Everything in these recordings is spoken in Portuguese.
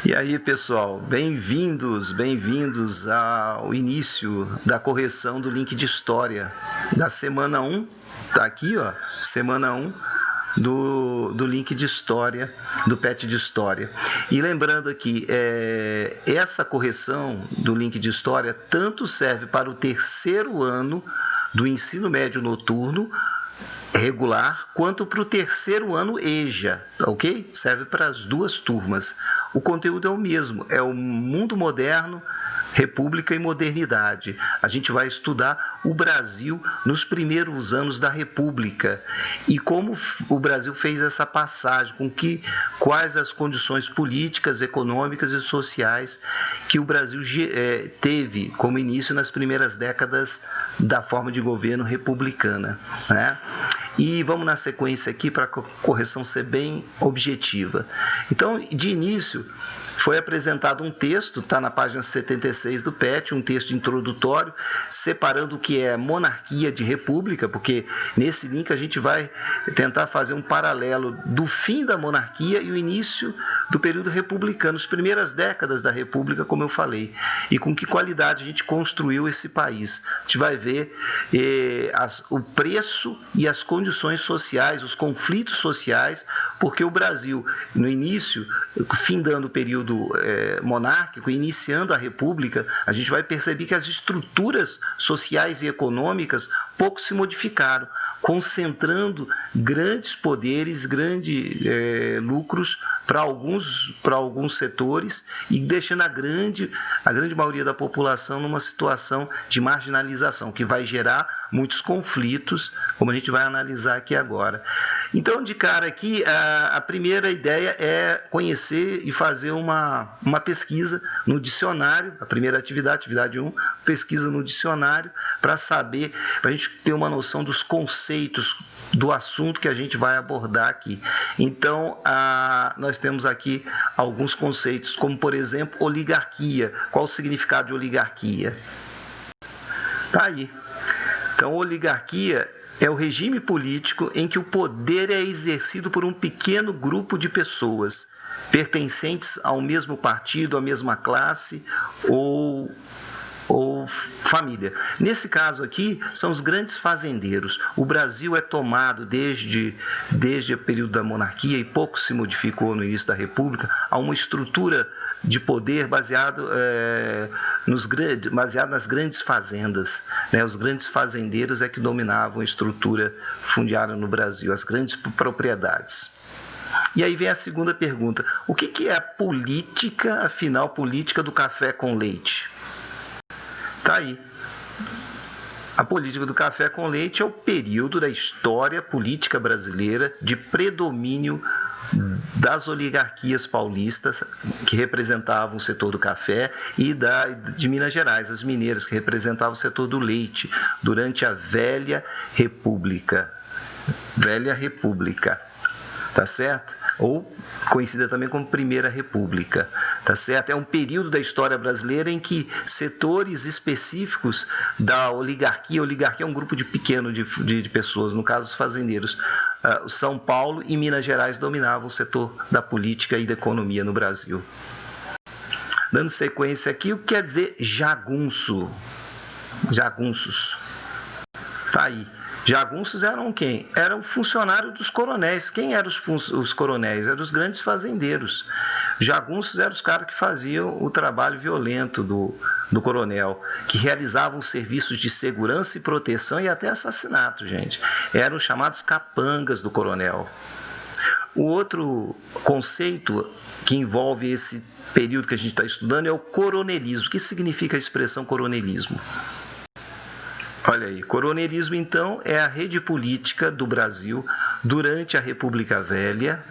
E aí, pessoal, bem-vindos ao início da correção do link de história da semana 1, tá aqui, ó, semana 1 do link de história, do PET de história. E lembrando aqui, essa correção do link de história tanto serve para o terceiro ano do ensino médio noturno regular, quanto para o terceiro ano EJA, ok? Serve para as duas turmas. O conteúdo é o mesmo, é o mundo moderno, república e modernidade. A gente vai estudar o Brasil nos primeiros anos da república e como o Brasil fez essa passagem, quais as condições políticas, econômicas e sociais que o Brasil teve como início nas primeiras décadas da forma de governo republicana, né? E vamos na sequência aqui para a correção ser bem objetiva. Então, de início, foi apresentado um texto, está na página 76 do PET, um texto introdutório, separando o que é monarquia de república, porque nesse link a gente vai tentar fazer um paralelo do fim da monarquia e o início do período republicano, as primeiras décadas da república, como eu falei, e com que qualidade a gente construiu esse país. A gente vai ver o preço e as condições sociais, os conflitos sociais, porque o Brasil, no início, findando o período monárquico, iniciando a república, a gente vai perceber que as estruturas sociais e econômicas pouco se modificaram, concentrando grandes poderes, grandes lucros para alguns setores e deixando a grande maioria da população numa situação de marginalização, que vai gerar muitos conflitos, como a gente vai analisar aqui agora. Então, de cara aqui, a primeira ideia é conhecer e fazer uma pesquisa no dicionário, a primeira atividade 1, pesquisa no dicionário, para a gente ter uma noção dos conceitos do assunto que a gente vai abordar aqui. Então, nós temos aqui alguns conceitos, como, por exemplo, oligarquia. Qual o significado de oligarquia? Tá aí. Então, oligarquia é o regime político em que o poder é exercido por um pequeno grupo de pessoas pertencentes ao mesmo partido, à mesma classe ou família. Nesse caso aqui, são os grandes fazendeiros. O Brasil é tomado desde o período da monarquia e pouco se modificou no início da república, a uma estrutura de poder baseado nas grandes fazendas, né? Os grandes fazendeiros é que dominavam a estrutura fundiária no Brasil, as grandes propriedades. E aí vem a segunda pergunta: o que é a política, afinal, política do café com leite? Tá aí. A política do café com leite é o período da história política brasileira de predomínio das oligarquias paulistas, que representavam o setor do café, e de Minas Gerais, as mineiras, que representavam o setor do leite, durante a Velha República. Velha República, tá certo? Ou conhecida também como Primeira República, tá certo? É um período da história brasileira em que setores específicos da oligarquia é um grupo pequeno de pessoas, no caso os fazendeiros, São Paulo e Minas Gerais dominavam o setor da política e da economia no Brasil. Dando sequência aqui, o que quer dizer jagunço? Jagunços. Tá aí. Jagunços eram quem? Eram funcionários dos coronéis. Quem eram os coronéis? Eram os grandes fazendeiros. Jagunços eram os caras que faziam o trabalho violento do coronel, que realizavam serviços de segurança e proteção e até assassinato, gente. Eram os chamados capangas do coronel. O outro conceito que envolve esse período que a gente está estudando é o coronelismo. O que significa a expressão coronelismo? Olha aí, coronelismo, então, é a rede política do Brasil durante a República Velha,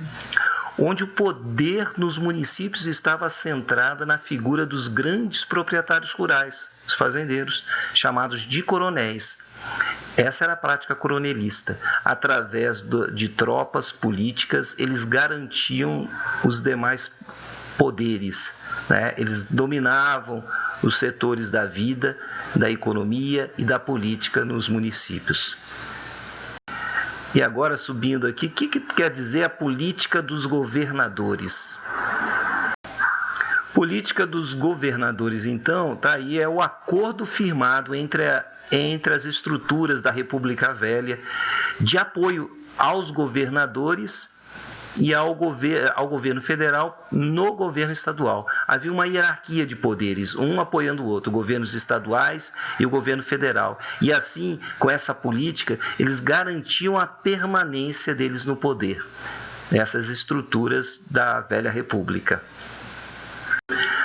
onde o poder nos municípios estava centrado na figura dos grandes proprietários rurais, os fazendeiros, chamados de coronéis. Essa era a prática coronelista. Através de tropas políticas, eles garantiam os demais poderes, né? Eles dominavam os setores da vida, da economia e da política nos municípios. E agora, subindo aqui, o que quer dizer a política dos governadores? Política dos governadores, então, tá aí, é o acordo firmado entre as estruturas da República Velha de apoio aos governadores e ao governo federal no governo estadual. Havia uma hierarquia de poderes, um apoiando o outro, governos estaduais e o governo federal. E assim, com essa política, eles garantiam a permanência deles no poder, nessas estruturas da velha república.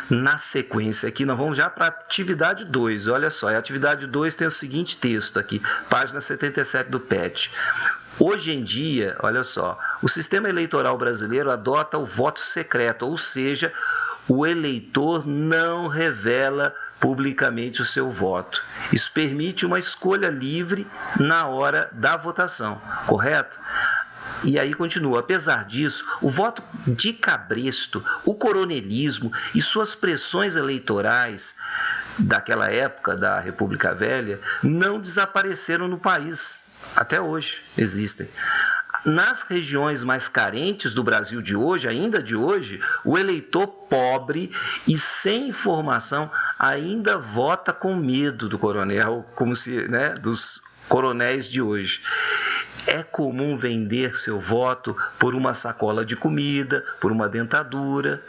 Na sequência aqui, nós vamos já para a atividade 2. Olha só, a atividade 2 tem o seguinte texto aqui, página 77 do PET. Hoje em dia, olha só, o sistema eleitoral brasileiro adota o voto secreto, ou seja, o eleitor não revela publicamente o seu voto. Isso permite uma escolha livre na hora da votação, correto? E aí continua, apesar disso, o voto de cabresto, o coronelismo e suas pressões eleitorais daquela época da República Velha não desapareceram no país. Até hoje existem. Nas regiões mais carentes do Brasil de hoje, ainda de hoje, o eleitor pobre e sem informação ainda vota com medo do coronel, como se, né, dos coronéis de hoje. É comum vender seu voto por uma sacola de comida, por uma dentadura,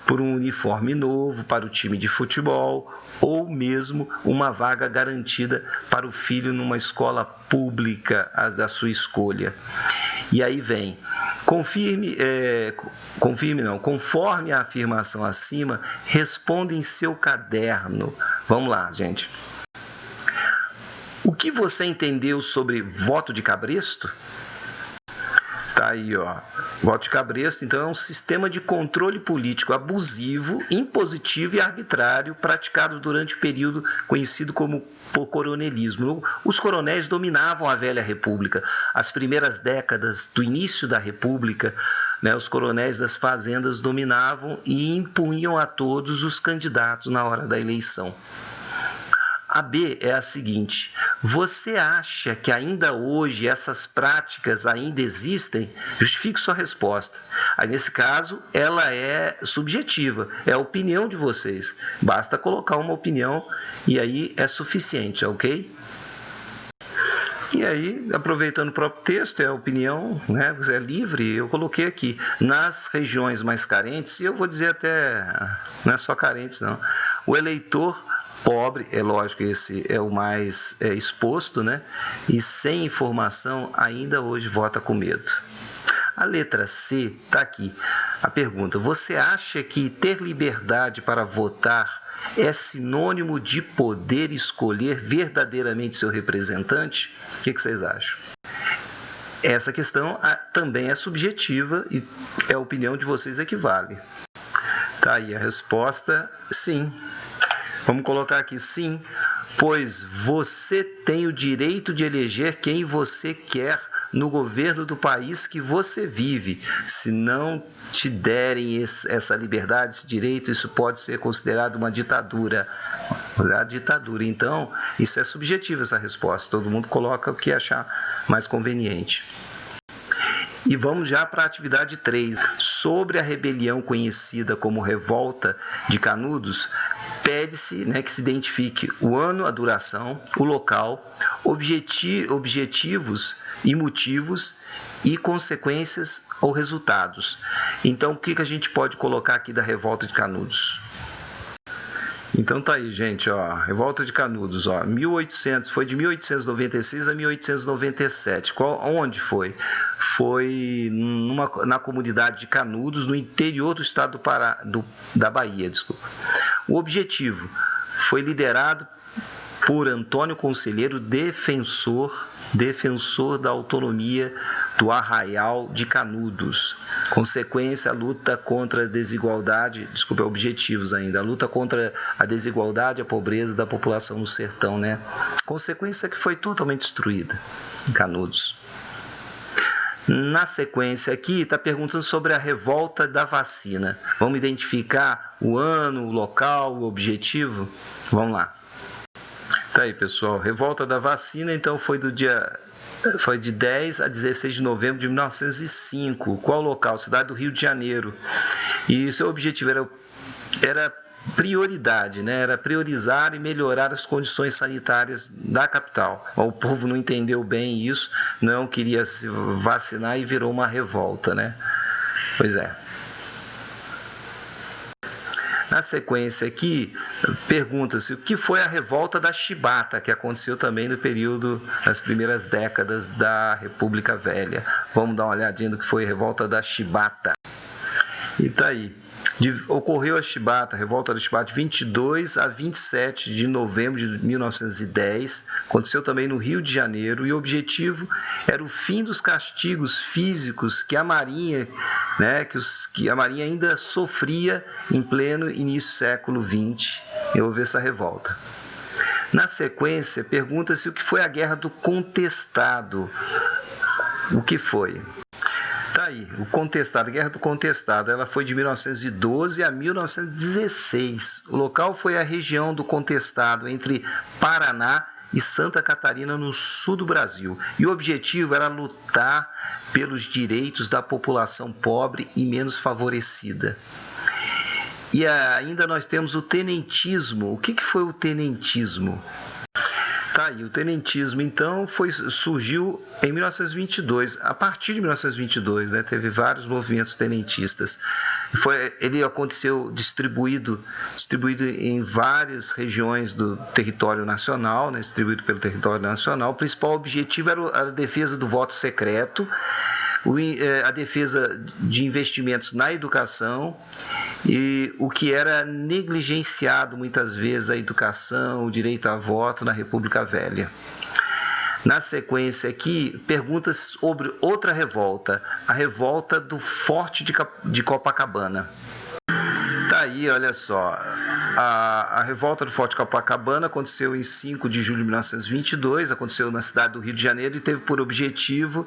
por um uniforme novo para o time de futebol ou mesmo uma vaga garantida para o filho numa escola pública da sua escolha. E aí vem, conforme a afirmação acima, responda em seu caderno. Vamos lá, gente. O que você entendeu sobre voto de cabresto? Tá aí, ó. Voto de cabresto, então, é um sistema de controle político abusivo, impositivo e arbitrário praticado durante o período conhecido como coronelismo. Os coronéis dominavam a velha república. As primeiras décadas do início da república, né, os coronéis das fazendas dominavam e impunham a todos os candidatos na hora da eleição. A B é a seguinte: você acha que ainda hoje essas práticas ainda existem? Justifique sua resposta. Aí, nesse caso, ela é subjetiva, é a opinião de vocês. Basta colocar uma opinião e aí é suficiente, ok? E aí, aproveitando o próprio texto, é a opinião, né? Você é livre, eu coloquei aqui, nas regiões mais carentes, e eu vou dizer até, não é só carentes não, o eleitor pobre, é lógico que esse é o mais exposto, né? E sem informação ainda hoje vota com medo. A letra C está aqui. A pergunta: você acha que ter liberdade para votar é sinônimo de poder escolher verdadeiramente seu representante? O que vocês acham? Essa questão também é subjetiva e a opinião de vocês é que vale. Tá aí a resposta: sim. Vamos colocar aqui, sim, pois você tem o direito de eleger quem você quer no governo do país que você vive. Se não te derem essa liberdade, esse direito, isso pode ser considerado uma ditadura. A ditadura. Então, isso é subjetivo, essa resposta. Todo mundo coloca o que achar mais conveniente. E vamos já para a atividade 3. Sobre a rebelião conhecida como Revolta de Canudos, pede-se, né, que se identifique o ano, a duração, o local, objetivos e motivos e consequências ou resultados. Então, o que a gente pode colocar aqui da Revolta de Canudos? Então tá aí, gente, ó, Revolta de Canudos, ó, 1800, foi de 1896 a 1897. Onde foi? Foi na comunidade de Canudos, no interior do estado da Bahia, desculpa. O objetivo foi liderado por Antônio Conselheiro, defensor da autonomia do Arraial de Canudos. Consequência, a luta contra a desigualdade, objetivos ainda, a luta contra a desigualdade e a pobreza da população no sertão, né? Consequência que foi totalmente destruída em Canudos. Na sequência aqui, está perguntando sobre a revolta da vacina. Vamos identificar o ano, o local, o objetivo? Vamos lá. Tá aí, pessoal. Revolta da vacina, então, foi de 10 a 16 de novembro de 1905. Qual local? Cidade do Rio de Janeiro. E seu objetivo era era prioridade, né? Era priorizar e melhorar as condições sanitárias da capital. O povo não entendeu bem isso, não queria se vacinar e virou uma revolta, né? Pois é. Na sequência aqui, pergunta-se o que foi a revolta da Chibata, que aconteceu também no período das primeiras décadas da República Velha. Vamos dar uma olhadinha no que foi a revolta da Chibata. E tá aí. Ocorreu a revolta da Chibata de 22 a 27 de novembro de 1910, aconteceu também no Rio de Janeiro, e o objetivo era o fim dos castigos físicos que a Marinha, né, que a Marinha ainda sofria em pleno início do século XX. Houve essa revolta. Na sequência, pergunta-se o que foi a Guerra do Contestado. O que foi? Tá aí, o Contestado, a Guerra do Contestado, ela foi de 1912 a 1916. O local foi a região do Contestado, entre Paraná e Santa Catarina, no sul do Brasil. E o objetivo era lutar pelos direitos da população pobre e menos favorecida. E ainda nós temos o tenentismo. O que foi o tenentismo? Tá aí, o tenentismo, então, surgiu em 1922. A partir de 1922, né, teve vários movimentos tenentistas. Ele aconteceu distribuído em várias regiões do território nacional, né, distribuído pelo território nacional. O principal objetivo era a defesa do voto secreto, a defesa de investimentos na educação, e o que era negligenciado muitas vezes, a educação, o direito a voto na República Velha. Na sequência aqui, perguntas sobre outra revolta, a revolta do Forte de Copacabana. Tá aí, olha só, a revolta do Forte de Copacabana aconteceu em 5 de julho de 1922, aconteceu na cidade do Rio de Janeiro e teve por objetivo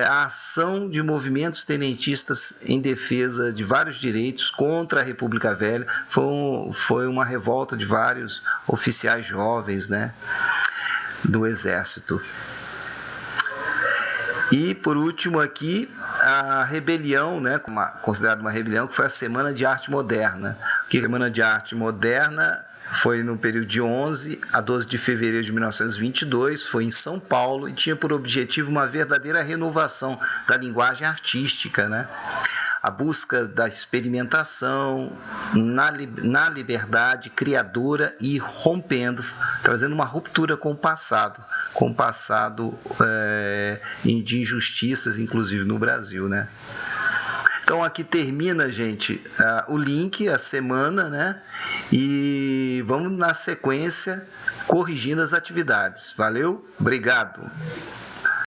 a ação de movimentos tenentistas em defesa de vários direitos contra a República Velha. Foi uma revolta de vários oficiais jovens, né, do Exército. E, por último, aqui, a rebelião, né, considerada uma rebelião, que foi a Semana de Arte Moderna. A Semana de Arte Moderna foi no período de 11 a 12 de fevereiro de 1922, foi em São Paulo e tinha por objetivo uma verdadeira renovação da linguagem artística, né? A busca da experimentação na liberdade criadora e rompendo, trazendo uma ruptura com o passado de injustiças, inclusive no Brasil, né? Então aqui termina, gente, o link, a semana, né? E vamos na sequência corrigindo as atividades. Valeu? Obrigado!